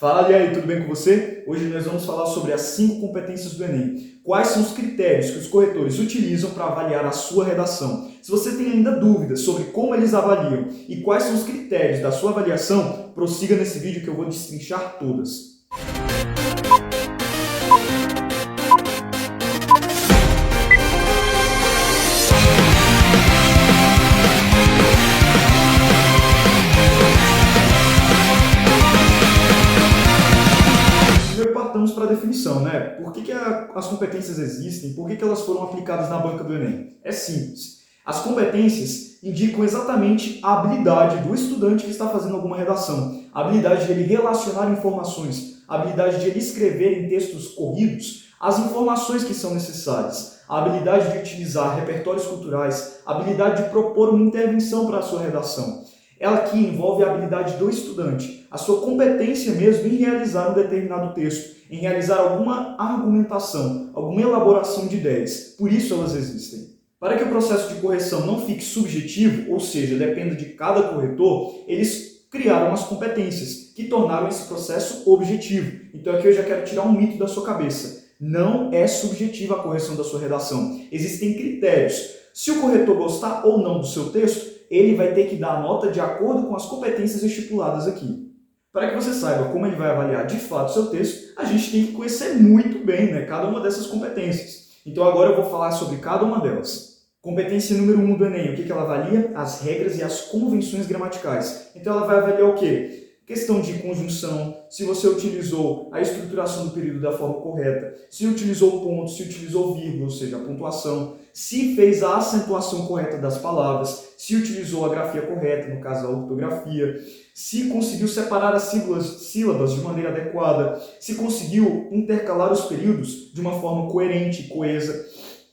Fala, e aí, tudo bem com você? Hoje nós vamos falar sobre as 5 competências do Enem. Quais são os critérios que os corretores utilizam para avaliar a sua redação? Se você tem ainda dúvidas sobre como eles avaliam e quais são os critérios da sua avaliação, prossiga nesse vídeo que eu vou destrinchar todas. Partamos para a definição, né? Por que as competências existem? Por que elas foram aplicadas na banca do Enem? É simples. As competências indicam exatamente a habilidade do estudante que está fazendo alguma redação, a habilidade de ele relacionar informações, a habilidade de ele escrever em textos corridos as informações que são necessárias, a habilidade de utilizar repertórios culturais, a habilidade de propor uma intervenção para a sua redação. Ela aqui envolve a habilidade do estudante, a sua competência mesmo em realizar um determinado texto, em realizar alguma argumentação, alguma elaboração de ideias. Por isso elas existem. Para que o processo de correção não fique subjetivo, ou seja, dependa de cada corretor, eles criaram as competências, que tornaram esse processo objetivo. Então aqui eu já quero tirar um mito da sua cabeça. Não é subjetiva a correção da sua redação. Existem critérios. Se o corretor gostar ou não do seu texto, ele vai ter que dar a nota de acordo com as competências estipuladas aqui. Para que você saiba como ele vai avaliar de fato o seu texto, a gente tem que conhecer muito bem, cada uma dessas competências. Então agora eu vou falar sobre cada uma delas. Competência número 1 do Enem, o que ela avalia? As regras e as convenções gramaticais. Então ela vai avaliar o quê? Questão de conjunção, se você utilizou a estruturação do período da forma correta, se utilizou ponto, se utilizou vírgula, ou seja, a pontuação, se fez a acentuação correta das palavras, se utilizou a grafia correta, no caso a ortografia, se conseguiu separar as sílabas de maneira adequada, se conseguiu intercalar os períodos de uma forma coerente e coesa.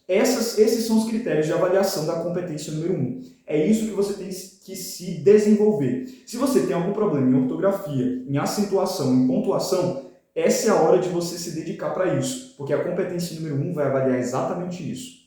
Esses são os critérios de avaliação da competência número 1. É isso que você tem que se desenvolver. Se você tem algum problema em ortografia, em acentuação, em pontuação, essa é a hora de você se dedicar para isso, porque a competência número 1 vai avaliar exatamente isso.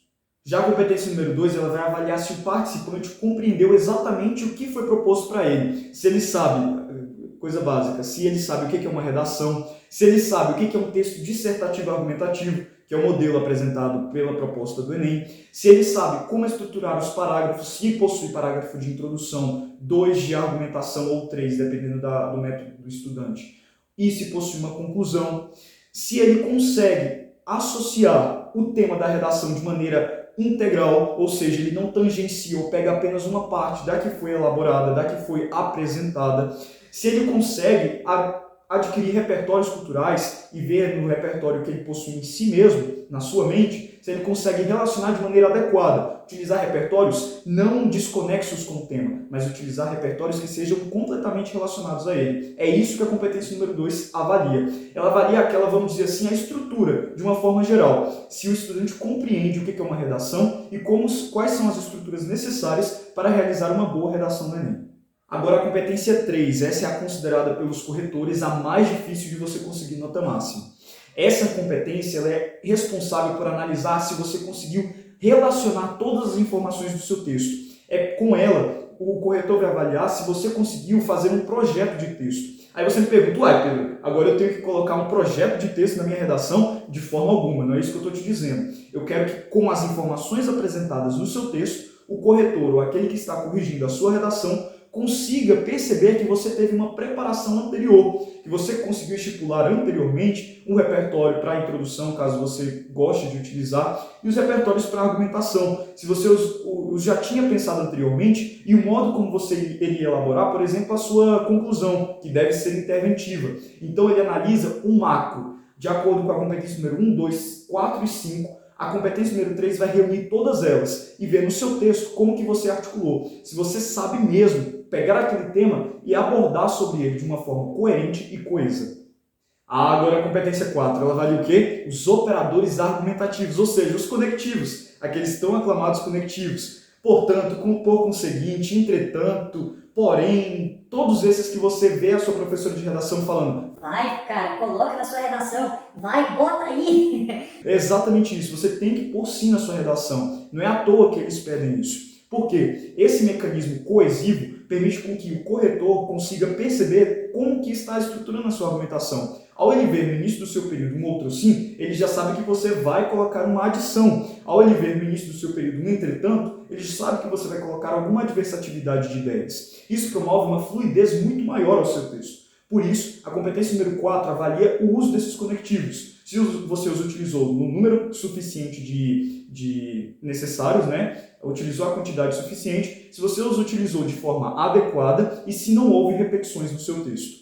Já a competência número 2, ela vai avaliar se o participante compreendeu exatamente o que foi proposto para ele. Se ele sabe, coisa básica, se ele sabe o que é uma redação, se ele sabe o que é um texto dissertativo argumentativo, que é o modelo apresentado pela proposta do Enem, se ele sabe como estruturar os parágrafos, se possui parágrafo de introdução, 2 de argumentação ou 3, dependendo do método do estudante, e se possui uma conclusão, se ele consegue associar o tema da redação de maneira integral, ou seja, ele não tangencia ou pega apenas uma parte da que foi elaborada, da que foi apresentada, se ele consegue adquirir repertórios culturais e ver no repertório que ele possui em si mesmo, na sua mente, se ele consegue relacionar de maneira adequada, utilizar repertórios não desconexos com o tema, mas utilizar repertórios que sejam completamente relacionados a ele. É isso que a competência número 2 avalia. Ela avalia aquela, vamos dizer assim, a estrutura, de uma forma geral. Se o estudante compreende o que é uma redação e quais são as estruturas necessárias para realizar uma boa redação no Enem. Agora a competência 3, essa é a considerada pelos corretores a mais difícil de você conseguir nota máxima. Essa competência ela é responsável por analisar se você conseguiu relacionar todas as informações do seu texto. Com ela, o corretor vai avaliar se você conseguiu fazer um projeto de texto. Aí você me pergunta, Pedro, agora eu tenho que colocar um projeto de texto na minha redação? De forma alguma, não é isso que eu estou te dizendo. Eu quero que com as informações apresentadas no seu texto, o corretor ou aquele que está corrigindo a sua redação consiga perceber que você teve uma preparação anterior, que você conseguiu estipular anteriormente um repertório para a introdução, caso você goste de utilizar, e os repertórios para a argumentação, se você os já tinha pensado anteriormente, e o modo como você iria elaborar, por exemplo, a sua conclusão, que deve ser interventiva. Então ele analisa um macro, de acordo com a competência número 1, 2, 4 e 5, a competência número 3 vai reunir todas elas e ver no seu texto como que você articulou. Se você sabe mesmo pegar aquele tema e abordar sobre ele de uma forma coerente e coesa. Agora a competência 4, ela avalia o quê? Os operadores argumentativos, ou seja, os conectivos, aqueles tão aclamados conectivos. Portanto, por conseguinte, entretanto, porém, todos esses que você vê a sua professora de redação falando: vai, cara, coloca na sua redação, vai, bota aí. É exatamente isso, você tem que pôr sim na sua redação. Não é à toa que eles pedem isso. Por quê? Esse mecanismo coesivo permite com que o corretor consiga perceber entender como que está estruturando a sua argumentação. Ao ele ver no início do seu período um outro sim, ele já sabe que você vai colocar uma adição. Ao ele ver no início do seu período um entretanto, ele sabe que você vai colocar alguma adversatividade de ideias. Isso promove uma fluidez muito maior ao seu texto. Por isso, a competência número 4 avalia o uso desses conectivos. Se você os utilizou no número suficiente de necessários, utilizou a quantidade suficiente, se você os utilizou de forma adequada e se não houve repetições no seu texto.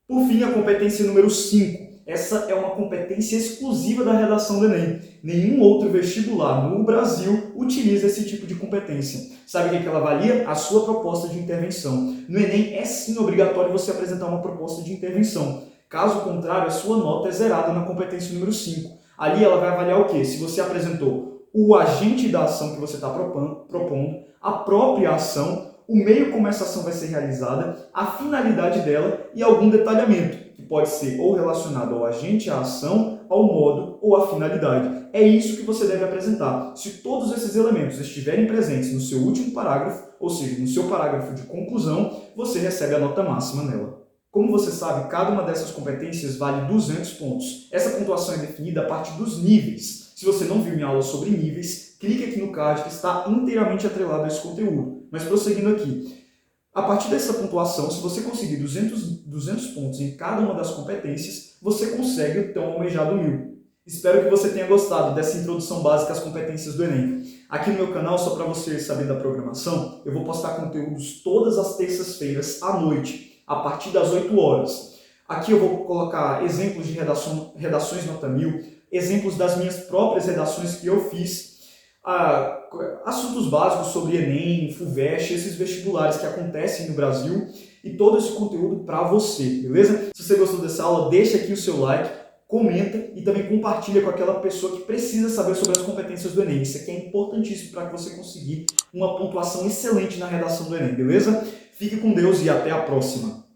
Por fim, a competência número 5. Essa é uma competência exclusiva da redação do Enem. Nenhum outro vestibular no Brasil utiliza esse tipo de competência. Sabe o que ela avalia? A sua proposta de intervenção. No Enem é sim obrigatório você apresentar uma proposta de intervenção. Caso contrário, a sua nota é zerada na competência número 5. Ali ela vai avaliar o quê? Se você apresentou o agente da ação que você está propondo, a própria ação, o meio como essa ação vai ser realizada, a finalidade dela e algum detalhamento, que pode ser ou relacionado ao agente, à ação, ao modo ou à finalidade. É isso que você deve apresentar. Se todos esses elementos estiverem presentes no seu último parágrafo, ou seja, no seu parágrafo de conclusão, você recebe a nota máxima nela. Como você sabe, cada uma dessas competências vale 200 pontos. Essa pontuação é definida a partir dos níveis. Se você não viu minha aula sobre níveis, clique aqui no card que está inteiramente atrelado a esse conteúdo. Mas prosseguindo aqui, a partir dessa pontuação, se você conseguir 200 pontos em cada uma das competências, você consegue o tão almejado 1000. Espero que você tenha gostado dessa introdução básica às competências do Enem. Aqui no meu canal, só para você saber da programação, eu vou postar conteúdos todas as terças-feiras à noite, a partir das 8 horas. Aqui eu vou colocar exemplos de redações nota 1000, exemplos das minhas próprias redações que eu fiz, assuntos básicos sobre Enem, FUVEST, esses vestibulares que acontecem no Brasil e todo esse conteúdo para você, beleza? Se você gostou dessa aula, deixa aqui o seu like, comenta e também compartilha com aquela pessoa que precisa saber sobre as competências do Enem. Isso aqui é importantíssimo para que você consiga uma pontuação excelente na redação do Enem, beleza? Fique com Deus e até a próxima!